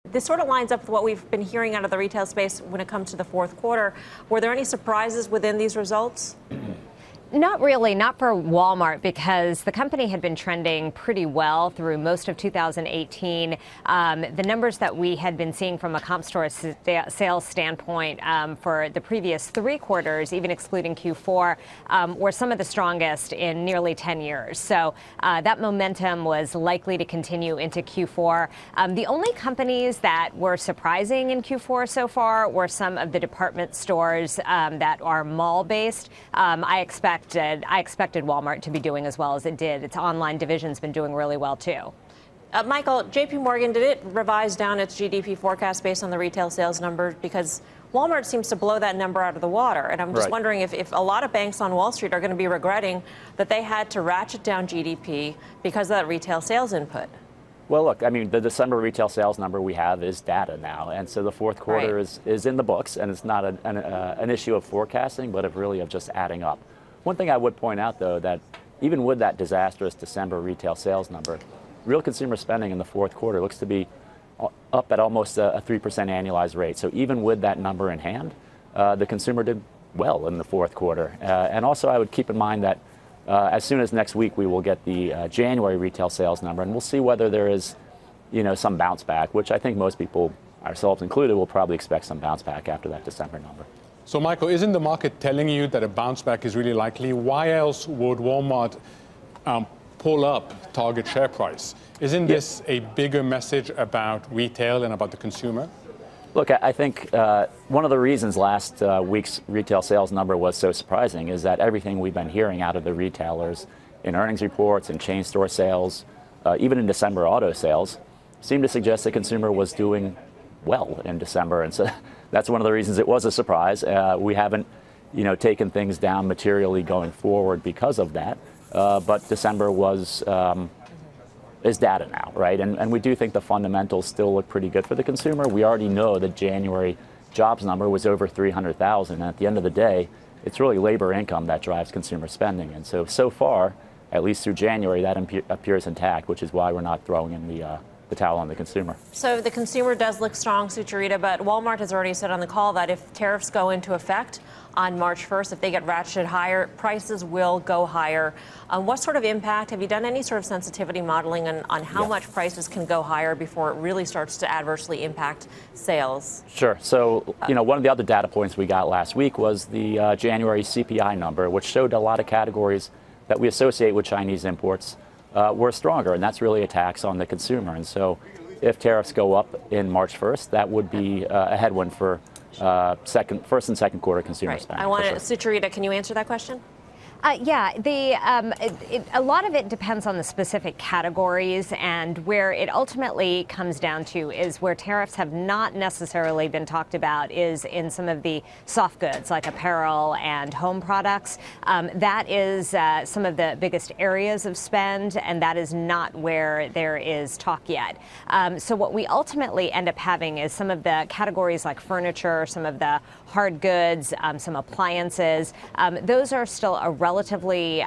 This sort of lines up with what we've been hearing out of the retail space when it comes to the fourth quarter. Were there any surprises within these results? Not really, not for Walmart, because the company had been trending pretty well through most of 2018. The numbers that we had been seeing from a comp store sales standpoint for the previous 3 quarters, even excluding Q4, were some of the strongest in nearly 10 years. So that momentum was likely to continue into Q4. The only companies that were surprising in Q4 so far were some of the department stores that are mall-based. I expected Walmart to be doing as well as it did. Its online division's been doing really well, too. Michael, J.P. Morgan, did it revise down its GDP forecast based on the retail sales numbers? Because Walmart seems to blow that number out of the water. And I'm just wondering if a lot of banks on Wall Street are going to be regretting that they had to ratchet down GDP because of that retail sales input. Well, look, I mean, the December retail sales number we have is data now. And so the fourth quarter is in the books. And it's not an issue of forecasting, but of just adding up. One thing I would point out, though, that even with that disastrous December retail sales number, real consumer spending in the fourth quarter looks to be up at almost a 3% annualized rate. So even with that number in hand, the consumer did well in the fourth quarter. And also I would keep in mind that as soon as next week we will get the January retail sales number, and we'll see whether there is, some bounce back, which I think most people, ourselves included, will probably expect some bounce back after that December number. So, Michael, isn't the market telling you that a bounce back is really likely? Why else would Walmart pull up target share price? Isn't this a bigger message about retail and about the consumer? Look, I think one of the reasons last week's retail sales number was so surprising is that everything we've been hearing out of the retailers in earnings reports and chain store sales, even in December auto sales, seemed to suggest the consumer was doing well in December. And so that's one of the reasons it was a surprise. We haven't, taken things down materially going forward because of that. But December is data now, right? And we do think the fundamentals still look pretty good for the consumer. We already know the January jobs number was over 300,000. And at the end of the day, it's really labor income that drives consumer spending. And so far, at least through January, that appears intact, which is why we're not throwing in the towel on the consumer. So the consumer does look strong, Sucharita, but Walmart has already said on the call that if tariffs go into effect on March 1st, if they get ratcheted higher, prices will go higher. What sort of impact, have you done any sort of sensitivity modeling on how much prices can go higher before it really starts to adversely impact sales? Sure. So, one of the other data points we got last week was the January CPI number, which showed a lot of categories that we associate with Chinese imports were stronger, and that's really a tax on the consumer. And so if tariffs go up in March 1st, that would be a headwind for first and second quarter consumer spending. I want to, Sucharita, can you answer that question? A lot of it depends on the specific categories, and where it ultimately comes down to is where tariffs have not necessarily been talked about is in some of the soft goods like apparel and home products. That is some of the biggest areas of spend, and that is not where there is talk yet. So what we ultimately end up having is some of the categories like furniture, some of the hard goods, some appliances. Those are still a relatively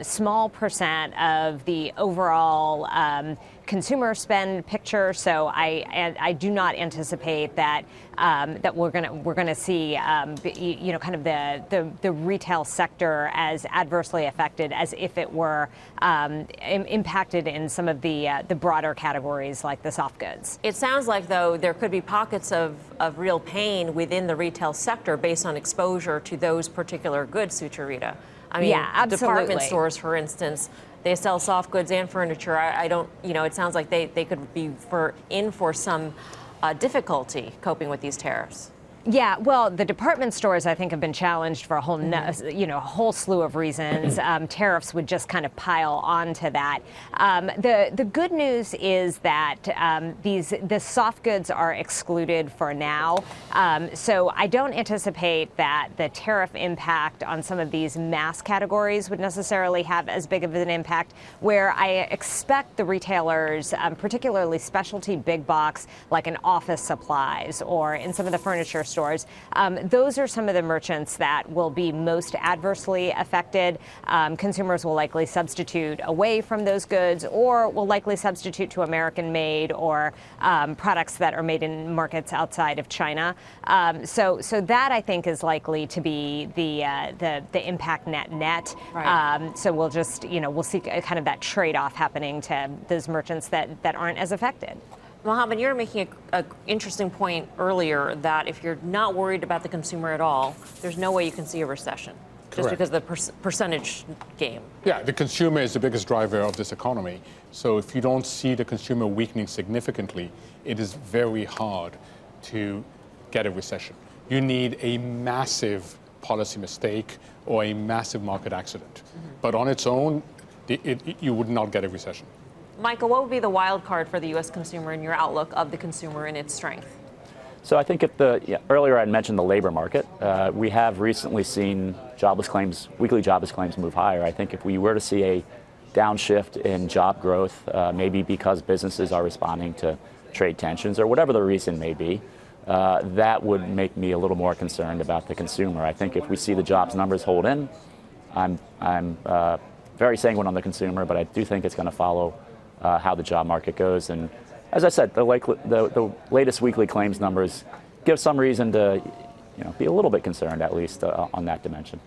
small percent of the overall consumer spend picture. So I do not anticipate that that we're gonna see kind of the retail sector as adversely affected as if it were impacted in some of the broader categories like the soft goods. It sounds like, though, there could be pockets of real pain within the retail sector based on exposure to those particular goods, Sucharita. I mean, yeah, absolutely. Department stores, for instance, they sell soft goods and furniture. I don't, it sounds like they could be in for some difficulty coping with these tariffs. Yeah, well, the department stores, I think, have been challenged for a whole, a whole slew of reasons. Tariffs would just kind of pile onto that. The good news is that the soft goods are excluded for now. So I don't anticipate that the tariff impact on some of these mass categories would necessarily have as big of an impact. Where I expect the retailers, particularly specialty big box, like in office supplies or in some of the furniture stores, stores. Those are some of the merchants that will be most adversely affected. Consumers will likely substitute away from those goods, or will likely substitute to American-made or products that are made in markets outside of China. So that, I think, is likely to be the impact net. Right. So we'll just, we'll see kind of that trade-off happening to those merchants that aren't as affected. Mohammed, you were making an interesting point earlier that if you're not worried about the consumer at all, there's no way you can see a recession. Just because of the percentage game. Yeah, the consumer is the biggest driver of this economy. So if you don't see the consumer weakening significantly, it is very hard to get a recession. You need a massive policy mistake or a massive market accident. But on its own, you would not get a recession. Michael, what would be the wild card for the U.S. consumer in your outlook of the consumer and its strength? So I think earlier I mentioned the labor market. We have recently seen weekly jobless claims move higher. I think if we were to see a downshift in job growth, maybe because businesses are responding to trade tensions or whatever the reason may be, that would make me a little more concerned about the consumer. I think if we see the jobs numbers hold in, I'm very sanguine on the consumer, but I do think it's going to follow how the job market goes. And as I said, the latest weekly claims numbers give some reason to be a little bit concerned, at least on that dimension.